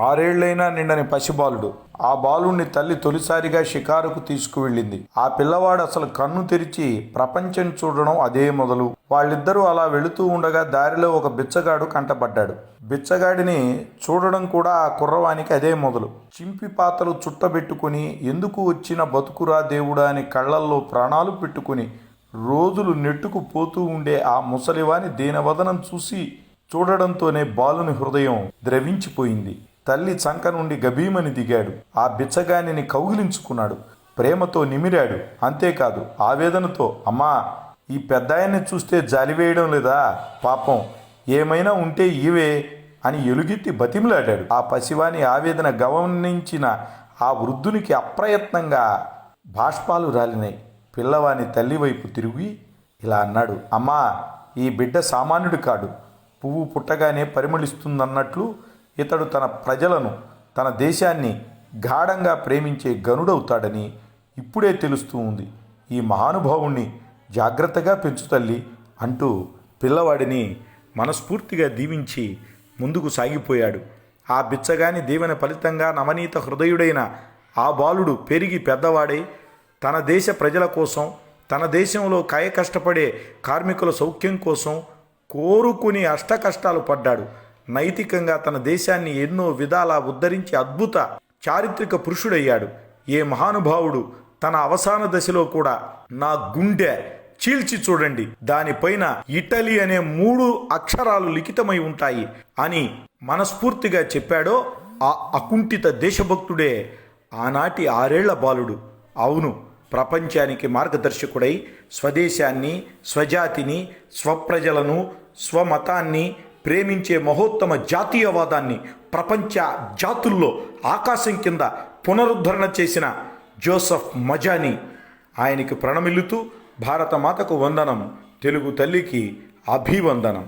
6 ఏళ్లైనా నిండని పసిబాలుడు. ఆ బాలుణ్ణి తల్లి తొలిసారిగా షికారుకు తీసుకువెళ్ళింది. ఆ పిల్లవాడు అసలు కన్ను తెరిచి ప్రపంచం చూడడం అదే మొదలు. వాళ్ళిద్దరూ అలా వెళుతూ ఉండగా దారిలో ఒక బిచ్చగాడు కంటపడ్డాడు. బిచ్చగాడిని చూడడం కూడా ఆ కుర్రవానికి అదే మొదలు. చింపి పాతలు చుట్టబెట్టుకుని ఎందుకు వచ్చిన బతుకురా దేవుడా అని కళ్లల్లో ప్రాణాలు పెట్టుకుని రోజులు నెట్టుకు పోతూ ఉండే ఆ ముసలివాని దీనవదనం చూడడంతోనే బాలుని హృదయం ద్రవించిపోయింది. తల్లి చంక నుండి గభీమని దిగాడు. ఆ బిచ్చగానిని కౌగిలించుకున్నాడు. ప్రేమతో నిమిరాడు. అంతేకాదు ఆవేదనతో, అమ్మా, ఈ పెద్దాయన్ని చూస్తే జాలివేయడం లేదా? పాపం ఏమైనా ఉంటే ఇవే అని ఎలుగెత్తి బతిమిలాడాడు. ఆ పసివాని ఆవేదన గమనించిన ఆ వృద్ధునికి అప్రయత్నంగా బాష్పాలు రాలినాయి. పిల్లవాని తల్లి వైపు తిరిగి ఇలా అన్నాడు, అమ్మా, ఈ బిడ్డ సామాన్యుడు కాడు. పువ్వు పుట్టగానే పరిమళిస్తుందన్నట్లు ఇతడు తన ప్రజలను, తన దేశాన్ని గాఢంగా ప్రేమించే గనుడవుతాడని ఇప్పుడే తెలుస్తూ ఉంది. ఈ మహానుభావుణ్ణి జాగ్రత్తగా పెంచు తల్లి అంటూ పిల్లవాడిని మనస్ఫూర్తిగా దీవించి ముందుకు సాగిపోయాడు. ఆ బిచ్చగాని దీవెన ఫలితంగా నవనీత హృదయుడైన ఆ బాలుడు పెరిగి పెద్దవాడై తన దేశ ప్రజల కోసం, తన దేశంలో కష్టపడే కార్మికుల సౌఖ్యం కోసం కోరుకుని అష్టకష్టాలు పడ్డాడు. నైతికంగా తన దేశాన్ని ఎన్నో విధాలా ఉద్ధరించి అద్భుత చారిత్రక పురుషుడయ్యాడు. ఏ మహానుభావుడు తన అవసాన దశలో కూడా నా గుండె చీల్చి చూడండి, దానిపైన ఇటలీ అనే 3 అక్షరాలు లిఖితమై ఉంటాయి అని మనస్ఫూర్తిగా చెప్పాడో ఆ అకుంఠిత దేశభక్తుడే ఆనాటి 6 ఏళ్ల బాలుడు. అవును, ప్రపంచానికి మార్గదర్శకుడై స్వదేశాన్ని, స్వజాతిని, స్వప్రజలను, స్వమతాన్ని ప్రేమించే మహోత్తమ జాతీయవాదాన్ని ప్రపంచ జాతుల్లో ఆకాశం కింద పునరుద్ధరణ చేసిన జోసెఫ్ మజాని. ఆయనకి ప్రణమిల్లుతూ భారతమాతకు వందనం, తెలుగు తల్లికి అభివందనం.